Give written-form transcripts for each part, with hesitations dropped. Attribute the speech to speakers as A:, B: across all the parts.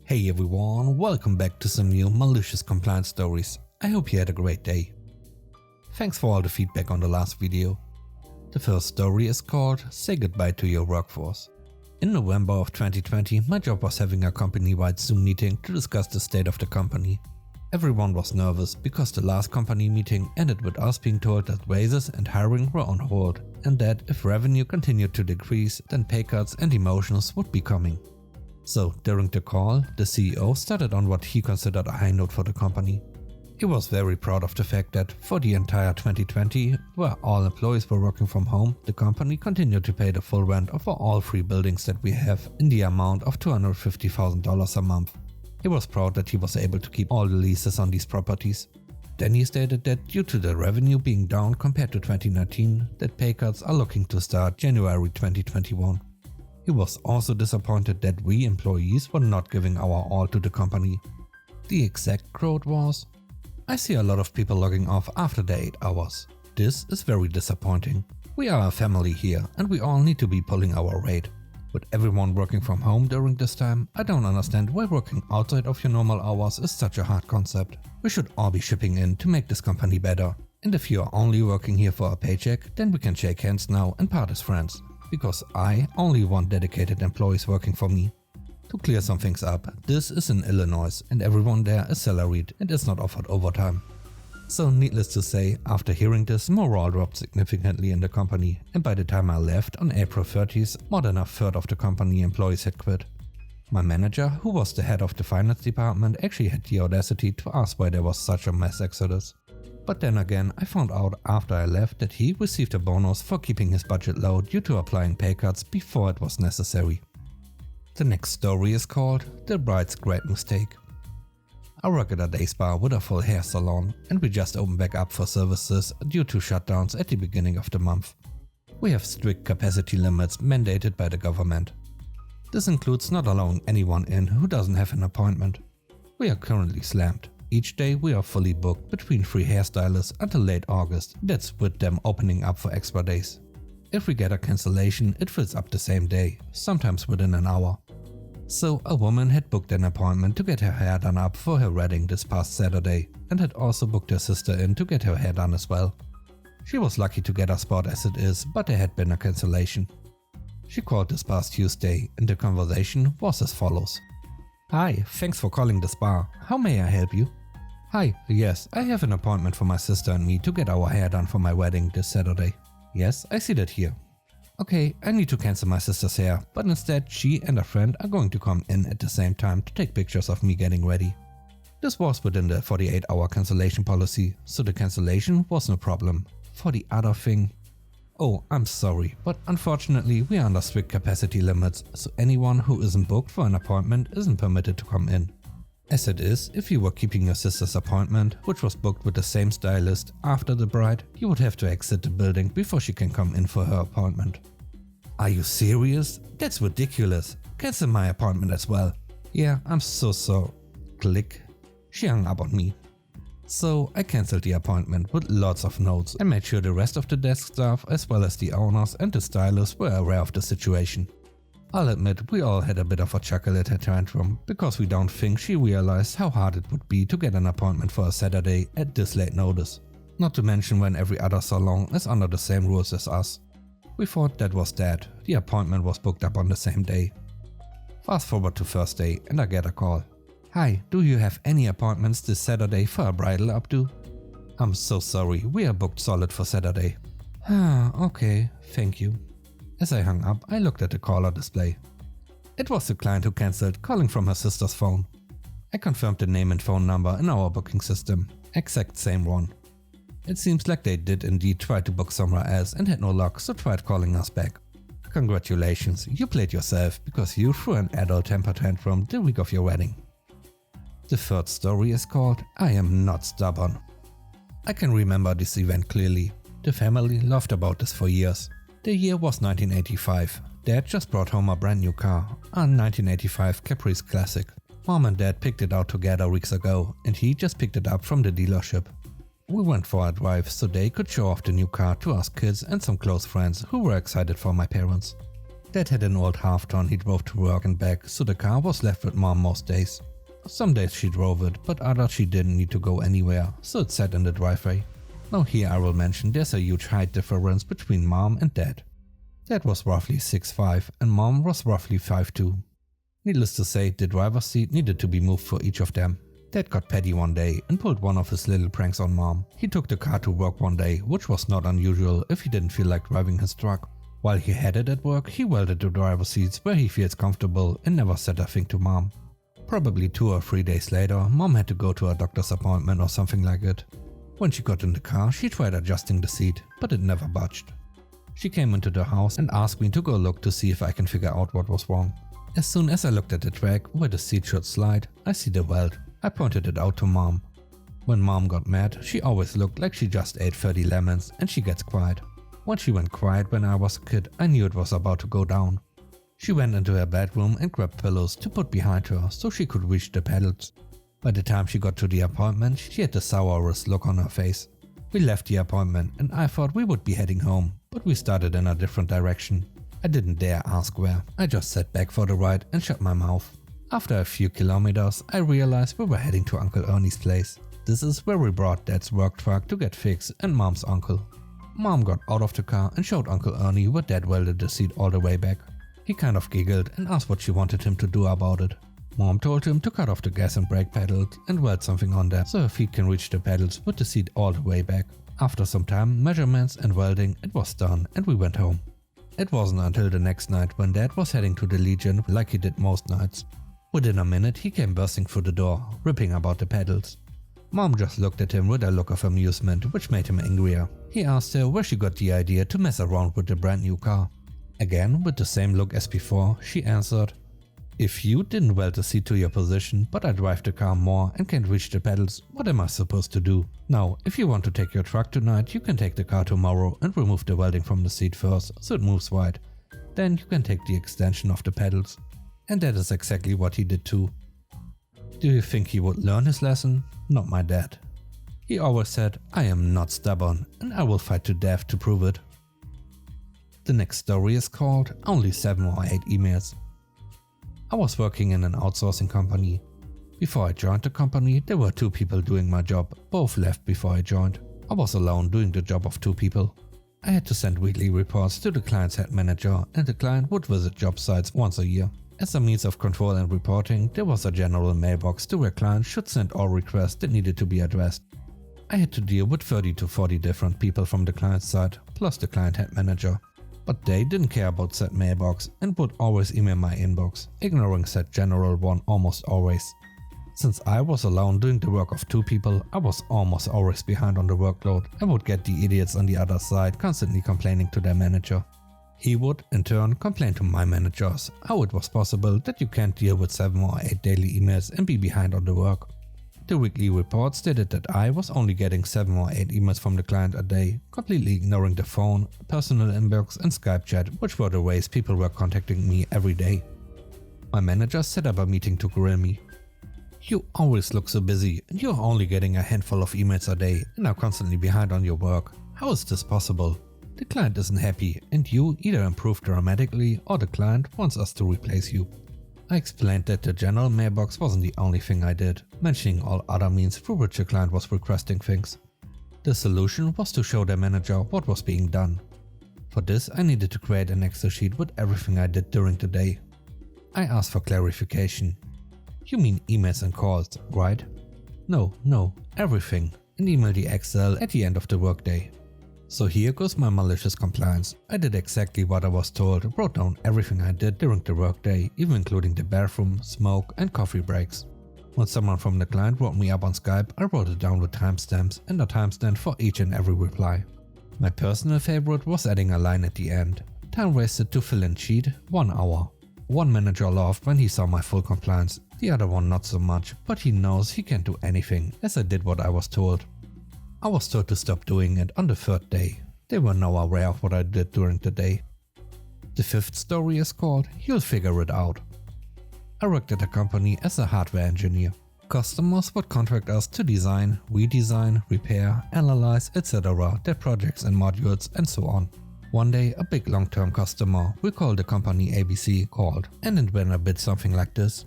A: Hey everyone, welcome back to some new malicious compliance stories. I hope you had a great day. Thanks for all the feedback on the last video. The first story is called Say Goodbye to Your Workforce. In November of 2020, my job was having a company-wide Zoom meeting to discuss the state of the company. Everyone was nervous because the last company meeting ended with us being told that raises and hiring were on hold and that if revenue continued to decrease, then pay cuts and demotions would be coming. So during the call, the CEO started on what he considered a high note for the company. He was very proud of the fact that for the entire 2020, where all employees were working from home, the company continued to pay the full rent for all 3 buildings that we have in the amount of $250,000 a month. He was proud that he was able to keep all the leases on these properties. Then he stated that due to the revenue being down compared to 2019, that pay cuts are looking to start January 2021. He was also disappointed that we employees were not giving our all to the company. The exact quote was, "I see a lot of people logging off after the 8 hours. This is very disappointing. We are a family here and we all need to be pulling our weight. With everyone working from home during this time, I don't understand why working outside of your normal hours is such a hard concept. We should all be shipping in to make this company better. And if you are only working here for a paycheck, then we can shake hands now and part as friends. Because I only want dedicated employees working for me." To clear some things up, this is in Illinois and everyone there is salaried and is not offered overtime. So needless to say, after hearing this, morale dropped significantly in the company, and by the time I left on April 30th, more than a third of the company employees had quit. My manager, who was the head of the finance department, actually had the audacity to ask why there was such a mass exodus. But then again, I found out after I left that he received a bonus for keeping his budget low due to applying pay cuts before it was necessary. The next story is called The Bride's Great Mistake. I work at a day spa with a full hair salon and we just opened back up for services due to shutdowns at the beginning of the month. We have strict capacity limits mandated by the government. This includes not allowing anyone in who doesn't have an appointment. We are currently slammed. Each day we are fully booked between 3 hairstylists until late August, that's with them opening up for extra days. If we get a cancellation, it fills up the same day, sometimes within an hour. So a woman had booked an appointment to get her hair done up for her wedding this past Saturday and had also booked her sister in to get her hair done as well. She was lucky to get a spot as it is, but there had been a cancellation. She called this past Tuesday and the conversation was as follows. "Hi, thanks for calling the spa. How may I help you?" "Hi, yes, I have an appointment for my sister and me to get our hair done for my wedding this Saturday." "Yes, I see that here." "Okay, I need to cancel my sister's hair, but instead she and a friend are going to come in at the same time to take pictures of me getting ready." This was within the 48-hour cancellation policy, so the cancellation was no problem. For the other thing, "Oh, I'm sorry, but unfortunately we are under strict capacity limits, so anyone who isn't booked for an appointment isn't permitted to come in. As it is, if you were keeping your sister's appointment, which was booked with the same stylist after the bride, you would have to exit the building before she can come in for her appointment." "Are you serious? That's ridiculous. Cancel my appointment as well." "Yeah, I'm so. Click. She hung up on me. So I cancelled the appointment with lots of notes and made sure the rest of the desk staff as well as the owners and the stylists were aware of the situation. I'll admit we all had a bit of a chuckle at her tantrum because we don't think she realized how hard it would be to get an appointment for a Saturday at this late notice. Not to mention when every other salon is under the same rules as us. We thought that was that. The appointment was booked up on the same day. Fast forward to Thursday and I get a call. "Hi, do you have any appointments this Saturday for a bridal updo?" "I'm so sorry, we are booked solid for Saturday." "Okay, thank you." As I hung up, I looked at the caller display. It was the client who cancelled, calling from her sister's phone. I confirmed the name and phone number in our booking system. Exact same one. It seems like they did indeed try to book somewhere else and had no luck, so tried calling us back. Congratulations, you played yourself because you threw an adult temper tantrum the week of your wedding. The third story is called I Am Not Stubborn. I can remember this event clearly. The family laughed about this for years. The year was 1985. Dad just brought home a brand new car, a 1985 Caprice Classic. Mom and Dad picked it out together weeks ago and he just picked it up from the dealership. We went for a drive so they could show off the new car to us kids and some close friends who were excited for my parents. Dad had an old half-ton he drove to work and back, so the car was left with Mom most days. Some days she drove it, but others she didn't need to go anywhere, so it sat in the driveway. Now here I will mention there's a huge height difference between Mom and Dad. Dad was roughly 6'5" and Mom was roughly 5'2". Needless to say, the driver's seat needed to be moved for each of them. Dad got petty one day and pulled one of his little pranks on Mom. He took the car to work one day, which was not unusual if he didn't feel like driving his truck. While he had it at work, he welded the driver's seats where he feels comfortable and never said a thing to Mom. Probably 2 or 3 days later, Mom had to go to a doctor's appointment or something like it. When she got in the car, she tried adjusting the seat, but it never budged. She came into the house and asked me to go look to see if I can figure out what was wrong. As soon as I looked at the track where the seat should slide, I see the weld. I pointed it out to Mom. When Mom got mad, she always looked like she just ate 30 lemons and she gets quiet. When she went quiet when I was a kid, I knew it was about to go down. She went into her bedroom and grabbed pillows to put behind her so she could reach the pedals. By the time she got to the appointment, she had the sourest look on her face. We left the appointment and I thought we would be heading home, but we started in a different direction. I didn't dare ask where, I just sat back for the ride and shut my mouth. After a few kilometers, I realized we were heading to Uncle Ernie's place. This is where we brought Dad's work truck to get fixed and Mom's uncle. Mom got out of the car and showed Uncle Ernie where Dad welded the seat all the way back. He kind of giggled and asked what she wanted him to do about it. Mom told him to cut off the gas and brake pedals and weld something on there so her feet can reach the pedals with the seat all the way back. After some time, measurements and welding, it was done and we went home. It wasn't until the next night when Dad was heading to the Legion like he did most nights. Within a minute he came bursting through the door, ripping about the pedals. Mom just looked at him with a look of amusement which made him angrier. He asked her where she got the idea to mess around with the brand new car. Again, with the same look as before, she answered, "If you didn't weld the seat to your position, but I drive the car more and can't reach the pedals, what am I supposed to do? Now, if you want to take your truck tonight, you can take the car tomorrow and remove the welding from the seat first so it moves right. Then you can take the extension of the pedals." And that is exactly what he did too. Do you think he would learn his lesson? Not my dad. He always said, "I am not stubborn and I will fight to death to prove it." The next story is called Only 7 or 8 Emails. I was working in an outsourcing company. Before I joined the company, there were 2 people doing my job. Both left before I joined. I was alone doing the job of 2 people. I had to send weekly reports to the client's head manager and the client would visit job sites once a year. As a means of control and reporting, there was a general mailbox to where clients should send all requests that needed to be addressed. I had to deal with 30 to 40 different people from the client side, plus the client head manager. But they didn't care about said mailbox and would always email my inbox, ignoring said general one almost always. Since I was alone doing the work of 2 people, I was almost always behind on the workload and would get the idiots on the other side constantly complaining to their manager. He would, in turn, complain to my managers how it was possible that you can't deal with 7 or 8 daily emails and be behind on the work. The weekly report stated that I was only getting 7 or 8 emails from the client a day, completely ignoring the phone, personal inbox and Skype chat, which were the ways people were contacting me every day. My manager set up a meeting to grill me. "You always look so busy and you're only getting a handful of emails a day and are constantly behind on your work. How is this possible? The client isn't happy and you either improve dramatically or the client wants us to replace you." I explained that the general mailbox wasn't the only thing I did, mentioning all other means through which the client was requesting things. The solution was to show their manager what was being done. For this I needed to create an Excel sheet with everything I did during the day. I asked for clarification. "You mean emails and calls, right?" No, everything, and email the Excel at the end of the workday. So here goes my malicious compliance. I did exactly what I was told, wrote down everything I did during the workday, even including the bathroom, smoke and coffee breaks. When someone from the client wrote me up on Skype, I wrote it down with timestamps and a timestamp for each and every reply. My personal favorite was adding a line at the end. Time wasted to fill in sheet, 1 hour. One manager laughed when he saw my full compliance, the other one not so much, but he knows he can't do anything as I did what I was told. I was told to stop doing it on the 3rd day. They were now aware of what I did during the day. The 5th story is called You'll Figure It Out. I worked at a company as a hardware engineer. Customers would contract us to design, redesign, repair, analyze, etc. their projects and modules and so on. One day a big long-term customer, we call the company ABC, called, and it went a bit something like this.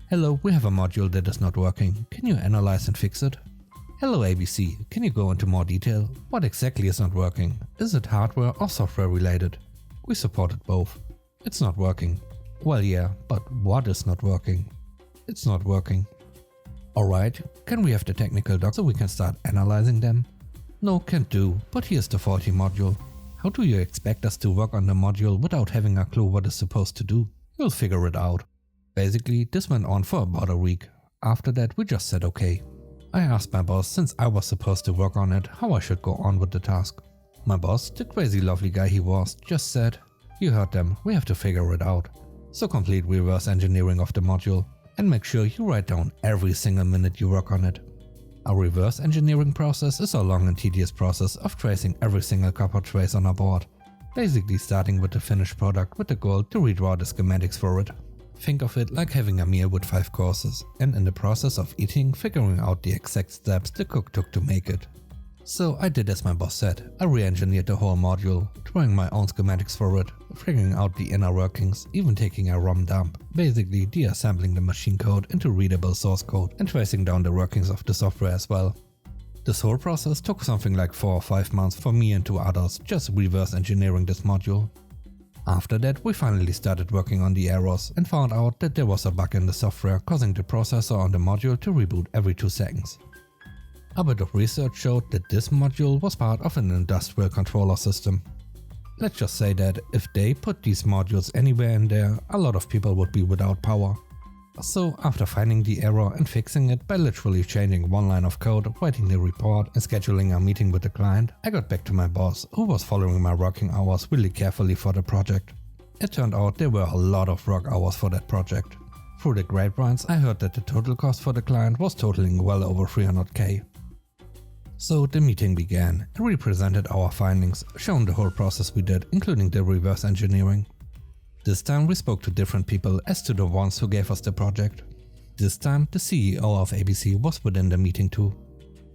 A: Hello, we have a module that is not working. Can you analyze and fix it? Hello ABC, can you go into more detail? What exactly is not working? Is it hardware or software related? We supported both. It's not working. Well yeah, but what is not working? It's not working. Alright, can we have the technical docs so we can start analyzing them? No, can't do, but here's the faulty module. How do you expect us to work on the module without having a clue what it's supposed to do? You'll figure it out. Basically, this went on for about a week. After that, we just said okay. I asked my boss, since I was supposed to work on it, how I should go on with the task. My boss, the crazy lovely guy he was, just said, "You heard them, we have to figure it out. So complete reverse engineering of the module and make sure you write down every single minute you work on it." A reverse engineering process is a long and tedious process of tracing every single copper trace on a board. Basically starting with the finished product with the goal to redraw the schematics for it. Think of it like having a meal with 5 courses and in the process of eating figuring out the exact steps the cook took to make it. So I did as my boss said. I re-engineered the whole module, drawing my own schematics for it, figuring out the inner workings, even taking a ROM dump, basically deassembling the machine code into readable source code and tracing down the workings of the software as well. This whole process took something like 4 or 5 months for me and 2 others just reverse engineering this module. After that we finally started working on the errors and found out that there was a bug in the software causing the processor on the module to reboot every 2 seconds. A bit of research showed that this module was part of an industrial controller system. Let's just say that if they put these modules anywhere in there, a lot of people would be without power. So after finding the error and fixing it by literally changing one line of code, writing the report and scheduling a meeting with the client, I got back to my boss, who was following my working hours really carefully for the project. It turned out there were a lot of work hours for that project. Through the grapevines I heard that the total cost for the client was totaling well over 300k. So the meeting began and we presented our findings, showing the whole process we did, including the reverse engineering. This time we spoke to different people as to the ones who gave us the project. This time the CEO of ABC was within the meeting too.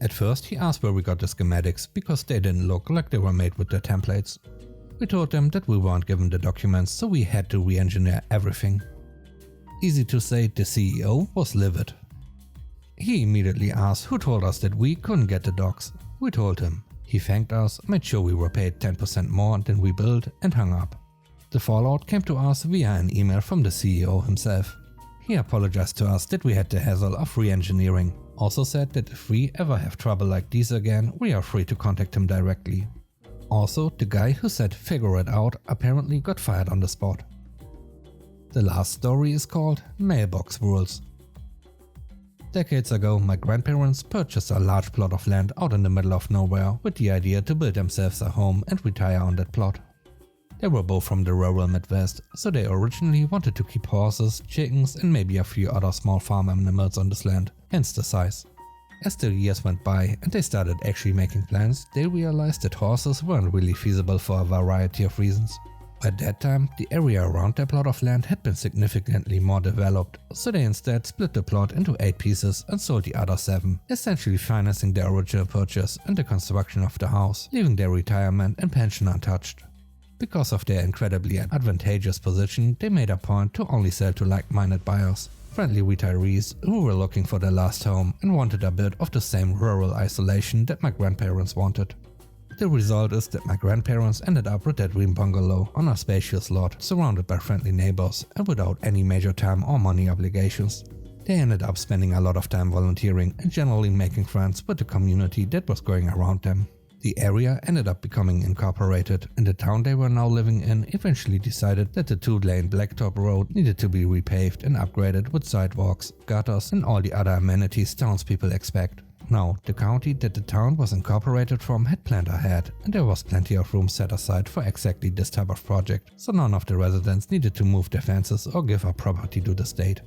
A: At first he asked where we got the schematics because they didn't look like they were made with the templates. We told them that we weren't given the documents, so we had to re-engineer everything. Easy to say, the CEO was livid. He immediately asked who told us that we couldn't get the docs. We told him. He thanked us, made sure we were paid 10% more than we billed and hung up. The fallout came to us via an email from the CEO himself. He apologized to us that we had the hassle of re-engineering. Also said that if we ever have trouble like these again, we are free to contact him directly. Also, the guy who said figure it out apparently got fired on the spot. The last story is called Mailbox Rules. Decades ago, my grandparents purchased a large plot of land out in the middle of nowhere with the idea to build themselves a home and retire on that plot. They were both from the rural Midwest, so they originally wanted to keep horses, chickens and maybe a few other small farm animals on this land, hence the size. As the years went by and they started actually making plans, they realized that horses weren't really feasible for a variety of reasons. By that time, the area around their plot of land had been significantly more developed, so they instead split the plot into 8 pieces and sold the other 7, essentially financing their original purchase and the construction of the house, leaving their retirement and pension untouched. Because of their incredibly advantageous position, they made a point to only sell to like-minded buyers, friendly retirees who were looking for their last home and wanted a bit of the same rural isolation that my grandparents wanted. The result is that my grandparents ended up with their dream bungalow on a spacious lot surrounded by friendly neighbors and without any major time or money obligations. They ended up spending a lot of time volunteering and generally making friends with the community that was going around them. The area ended up becoming incorporated, and the town they were now living in eventually decided that the 2-lane blacktop road needed to be repaved and upgraded with sidewalks, gutters and all the other amenities townspeople expect. Now, the county that the town was incorporated from had planned ahead, and there was plenty of room set aside for exactly this type of project, so none of the residents needed to move their fences or give up property to the state.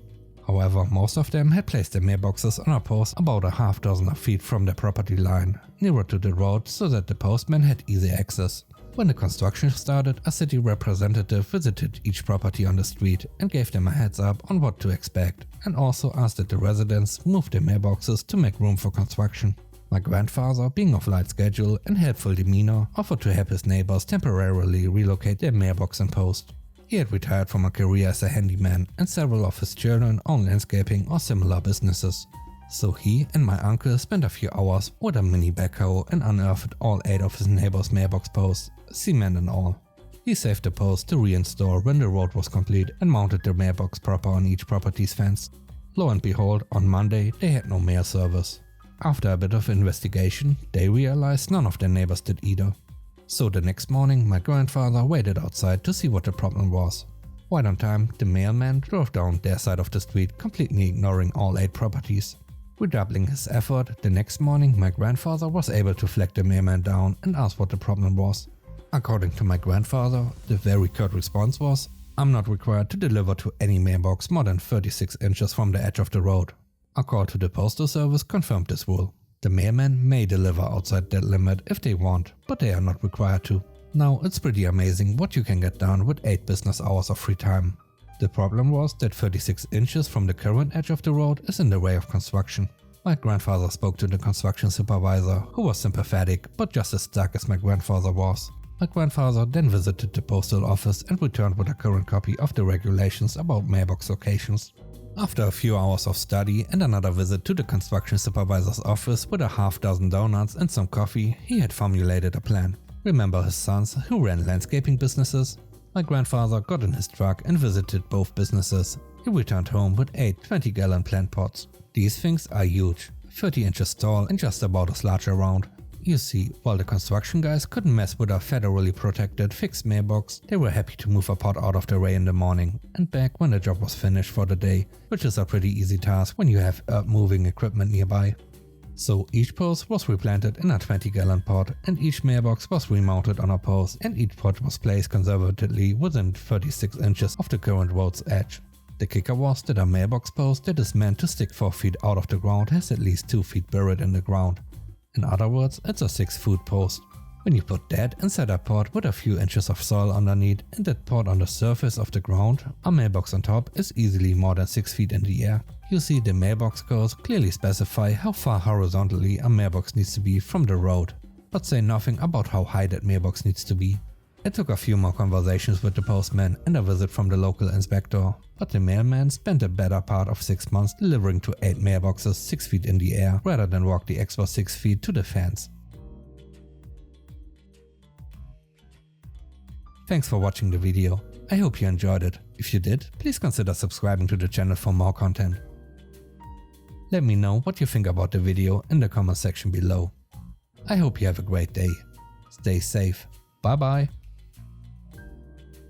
A: However, most of them had placed their mailboxes on a post about a half dozen of feet from their property line, nearer to the road so that the postman had easy access. When the construction started, a city representative visited each property on the street and gave them a heads up on what to expect, and also asked that the residents move their mailboxes to make room for construction. My grandfather, being of light schedule and helpful demeanor, offered to help his neighbors temporarily relocate their mailbox and post. He had retired from a career as a handyman and several of his children own landscaping or similar businesses. So he and my uncle spent a few hours with a mini backhoe and unearthed all 8 of his neighbors' mailbox posts, cement and all. He saved the post to reinstall when the road was complete and mounted the mailbox proper on each property's fence. Lo and behold, on Monday they had no mail service. After a bit of investigation, they realized none of their neighbors did either. So the next morning my grandfather waited outside to see what the problem was. Right on time, the mailman drove down their side of the street, completely ignoring all 8 properties. Redoubling his effort, the next morning my grandfather was able to flag the mailman down and ask what the problem was. According to my grandfather, the very curt response was, "I'm not required to deliver to any mailbox more than 36 inches from the edge of the road." A call to the postal service confirmed this rule. The mailman may deliver outside that limit if they want, but they are not required to. Now it's pretty amazing what you can get done with 8 business hours of free time. The problem was that 36 inches from the current edge of the road is in the way of construction. My grandfather spoke to the construction supervisor, who was sympathetic but just as stuck as my grandfather was. My grandfather then visited the postal office and returned with a current copy of the regulations about mailbox locations. After a few hours of study and another visit to the construction supervisor's office with a half-dozen donuts and some coffee, he had formulated a plan. Remember his sons who ran landscaping businesses? My grandfather got in his truck and visited both businesses. He returned home with 8 20-gallon plant pots. These things are huge, 30 inches tall and just about as large around. You see, while the construction guys couldn't mess with a federally protected fixed mailbox, they were happy to move a pot out of the way in the morning and back when the job was finished for the day, which is a pretty easy task when you have moving equipment nearby. So each post was replanted in a 20-gallon pot and each mailbox was remounted on a post and each pot was placed conservatively within 36 inches of the current road's edge. The kicker was that a mailbox post that is meant to stick 4 feet out of the ground has at least 2 feet buried in the ground. In other words, it's a 6-foot post. When you put that inside a pot with a few inches of soil underneath and that pot on the surface of the ground, a mailbox on top is easily more than 6 feet in the air. You see, the mailbox codes clearly specify how far horizontally a mailbox needs to be from the road, but say nothing about how high that mailbox needs to be. It took a few more conversations with the postman and a visit from the local inspector, but the mailman spent the better part of 6 months delivering to 8 mailboxes 6 feet in the air rather than walk the extra 6 feet to the fence. Thanks for watching the video. I hope you enjoyed it. If you did, please consider subscribing to the channel for more content. Let me know what you think about the video in the comment section below. I hope you have a great day. Stay safe. Bye bye.